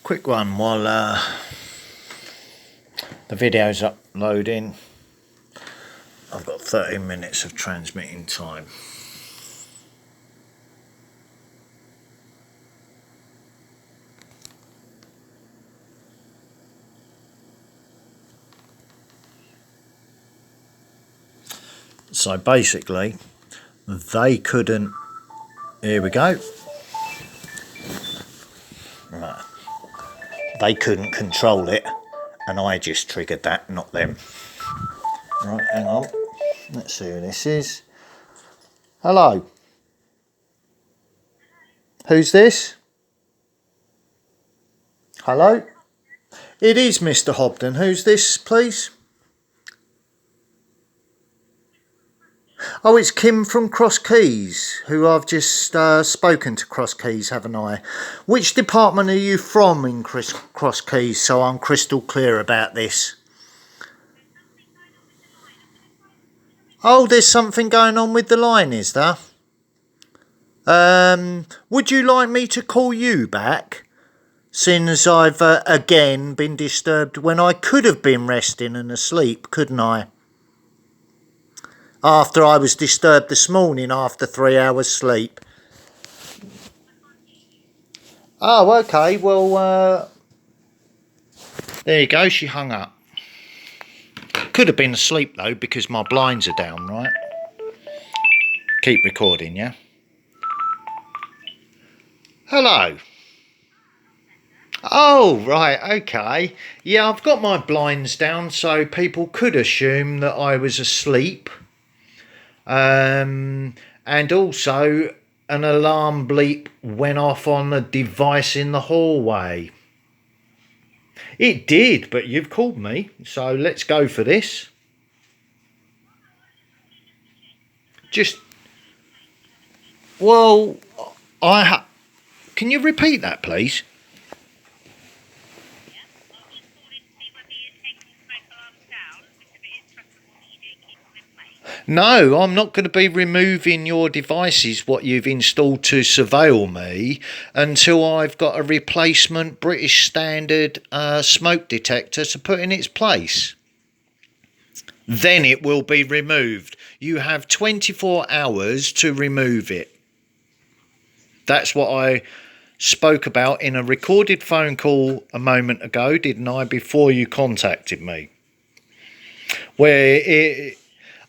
Quick one while the video's uploading. I've got 13 minutes of transmitting time. So basically, they couldn't. Here we go. Right. They couldn't control it, and I just triggered that, not them. Right, hang on. Let's see who this is. Hello. Who's this? Hello? It is Mr. Hobden. Who's this, please? Oh, it's Kim from Cross Keys, who I've just spoken to Cross Keys, haven't I? Which department are you from in Cross Keys, so I'm crystal clear about this? Oh, there's something going on with the line, is there? Would you like me to call you back? Seeing as I've again been disturbed when I could have been resting and asleep, couldn't I? After I was disturbed this morning after 3 hours sleep. Oh, okay, well, there you go, she hung up. Could have been asleep though, because my blinds are down, right? Keep recording, yeah? Hello. Oh, right, okay. Yeah, I've got my blinds down so people could assume that I was asleep. And also an alarm bleep went off on the device in the hallway. It did, but you've called me, so let's go for this. Well, can you repeat that, please? No, I'm not going to be removing your devices, what you've installed to surveil me, until I've got a replacement British Standard smoke detector to put in its place. Then it will be removed. You have 24 hours to remove it. That's what I spoke about in a recorded phone call a moment ago, didn't I, before you contacted me? Where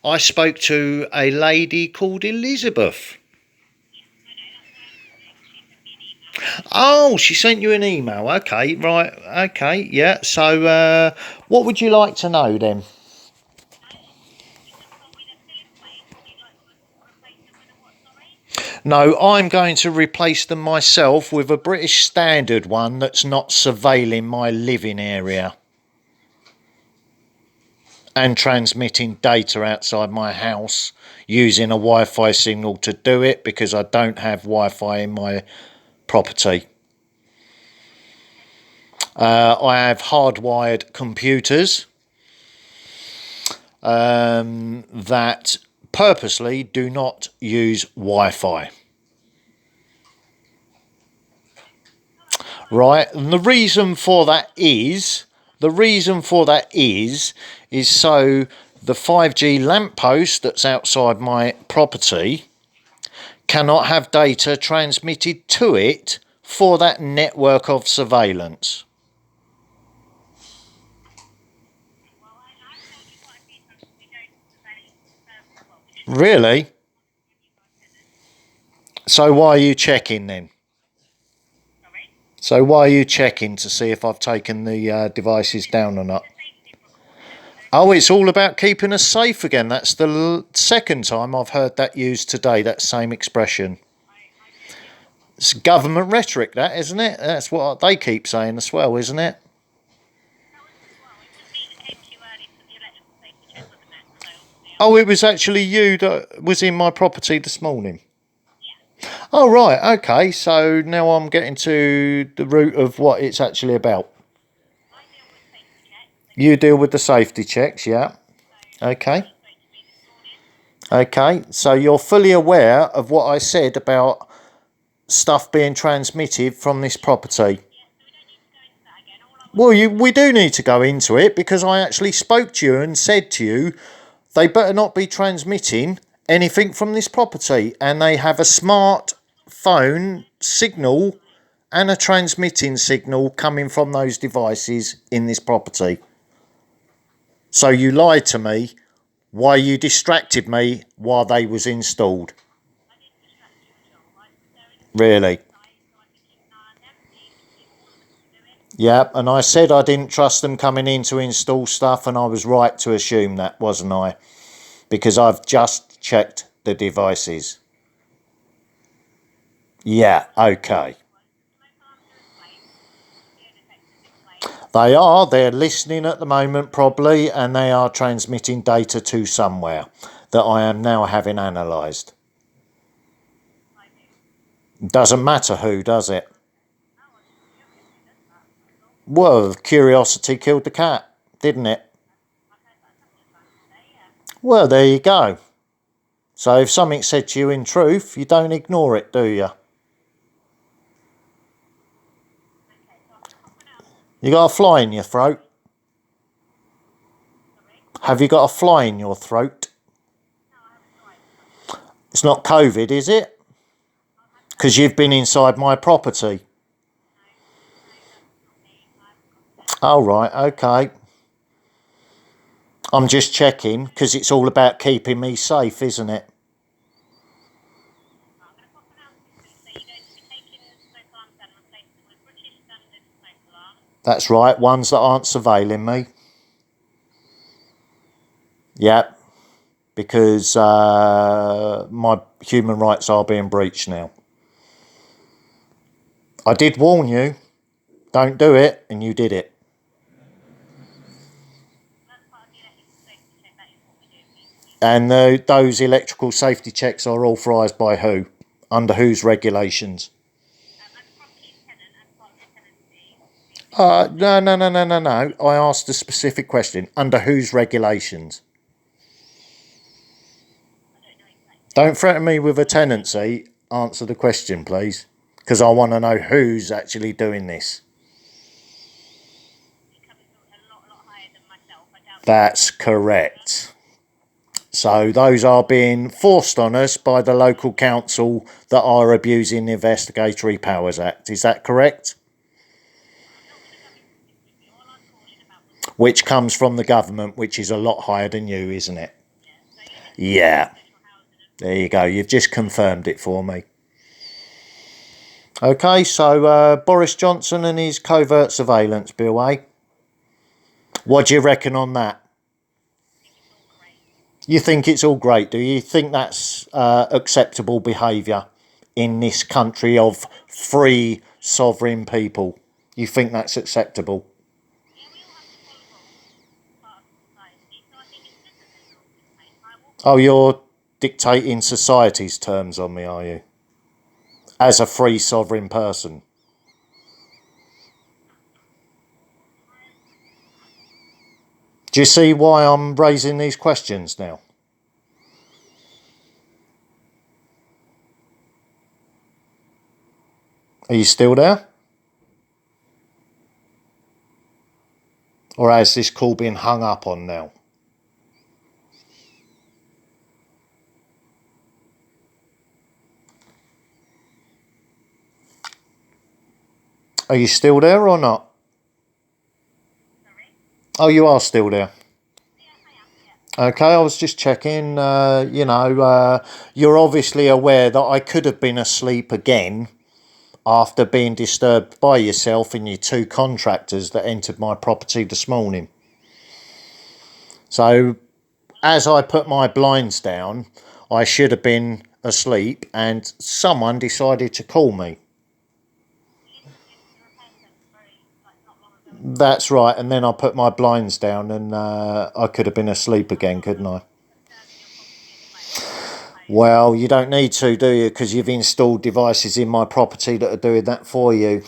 I spoke to a lady called Elizabeth. Oh, she sent you an email. Okay, right. Okay, yeah. So, what would you like to know then? No, I'm going to replace them myself with a British Standard one that's not surveilling my living area and transmitting data outside my house using a Wi-Fi signal to do it, because I don't have Wi-Fi in my property. I have hardwired computers that purposely do not use Wi-Fi. Right, and the reason for that is so the 5G lamppost that's outside my property cannot have data transmitted to it for that network of surveillance. Really? So why are you checking then? So why are you checking to see if I've taken the devices down or not? Oh, it's all about keeping us safe again. That's the second time I've heard that used today, that same expression. It's government rhetoric, that, isn't it? That's what they keep saying as well, isn't it? Oh, it was actually you that was in my property this morning. Oh, right, okay. So now I'm getting to the root of what it's actually about. You deal with the safety checks, yeah? Okay. Okay, so you're fully aware of what I said about stuff being transmitted from this property. Well, we do need to go into it because I actually spoke to you and said to you they better not be transmitting anything from this property, and they have a smart phone signal and a transmitting signal coming from those devices in this property. So you lied to me while you distracted me while they was installed. Really? Yep, and I said I didn't trust them coming in to install stuff, and I was right to assume that, wasn't I? Because I've just checked the devices. Yeah, okay. They are. They're listening at the moment, probably, and they are transmitting data to somewhere that I am now having analysed. Doesn't matter who, does it? Well, curiosity killed the cat, didn't it? Well, there you go. So if something's said to you in truth, you don't ignore it, do you? You got a fly in your throat? Have you got a fly in your throat? It's not COVID, is it? Because you've been inside my property. Oh, right, okay. I'm just checking because it's all about keeping me safe, isn't it? That's right, ones that aren't surveilling me. Yep, because my human rights are being breached now. I did warn you, don't do it, and you did it. And those electrical safety checks are authorised by who? Under whose regulations? No. I asked a specific question. Under whose regulations? Don't threaten me with a tenancy. Answer the question, please. Because I want to know who's actually doing this. That's correct. So those are being forced on us by the local council that are abusing the Investigatory Powers Act. Is that correct? Which comes from the government, which is a lot higher than you, isn't it? Yeah. There you go. You've just confirmed it for me. Okay, so Boris Johnson and his covert surveillance bill, eh? What do you reckon on that? You think it's all great, do you? Think that's acceptable behaviour in this country of free sovereign people? You think that's acceptable? Oh, you're dictating society's terms on me, are you? As a free sovereign person. Do you see why I'm raising these questions now? Are you still there? Or has this call been hung up on now? Are you still there or not? Oh, you are still there. Okay, I was just checking. You're obviously aware that I could have been asleep again after being disturbed by yourself and your two contractors that entered my property this morning. So, as I put my blinds down, I should have been asleep and someone decided to call me. That's right, and then I put my blinds down and I could have been asleep again, couldn't I? Well, you don't need to, do you? Because you've installed devices in my property that are doing that for you.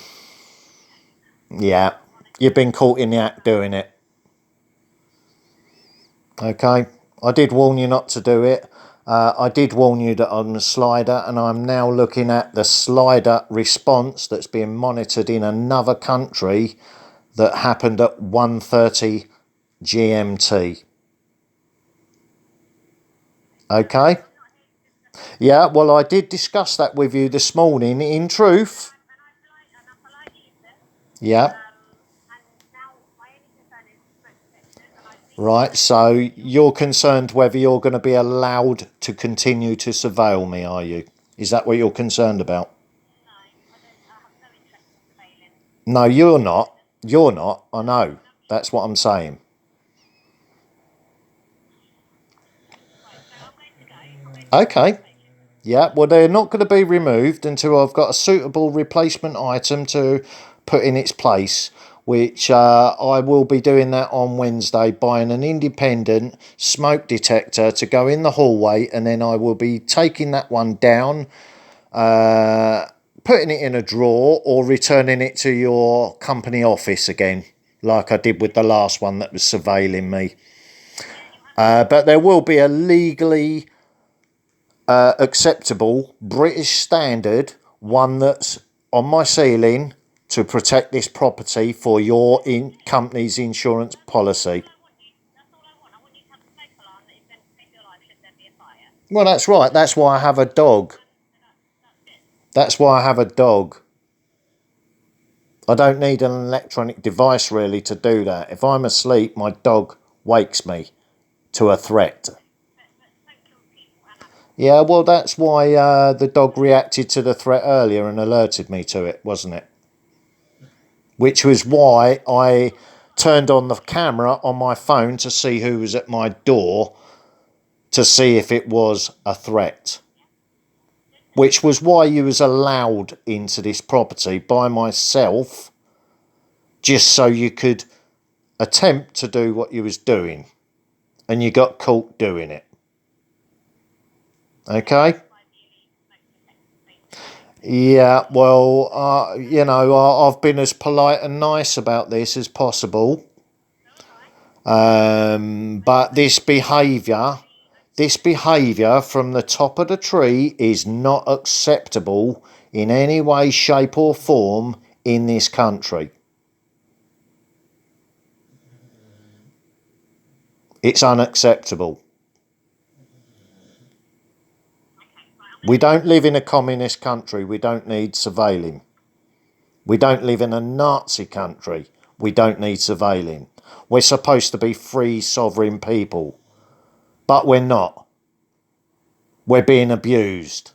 Yeah, you've been caught in the act doing it. Okay, I did warn you not to do it. I did warn you that on the slider, and I'm now looking at the slider response that's being monitored in another country that happened at 1:30 GMT. Okay? Yeah, well, I did discuss that with you this morning, in truth. Yeah. Right, so you're concerned whether you're going to be allowed to continue to surveil me, are you? Is that what you're concerned about? No, you're not. You're not. I know. That's what I'm saying. Okay. Yeah, well, they're not going to be removed until I've got a suitable replacement item to put in its place, which I will be doing that on Wednesday, buying an independent smoke detector to go in the hallway, and then I will be taking that one down, putting it in a drawer, or returning it to your company office again, like I did with the last one that was surveilling me. But there will be a legally acceptable British standard one that's on my ceiling to protect this property for your company's insurance policy. Well, that's right. That's why I have a dog. That's why I have a dog. I don't need an electronic device really to do that. If I'm asleep, my dog wakes me to a threat. Yeah, well, that's why the dog reacted to the threat earlier and alerted me to it, wasn't it? Which was why I turned on the camera on my phone to see who was at my door, to see if it was a threat. Which was why you was allowed into this property by myself, just so you could attempt to do what you was doing, and you got caught doing it. Okay? Yeah, well, I've been as polite and nice about this as possible. But this behaviour from the top of the tree is not acceptable in any way, shape or form in this country. It's unacceptable. We don't live in a communist country. We don't need surveilling. We don't live in a Nazi country. We don't need surveilling. We're supposed to be free, sovereign people. But we're not. We're being abused.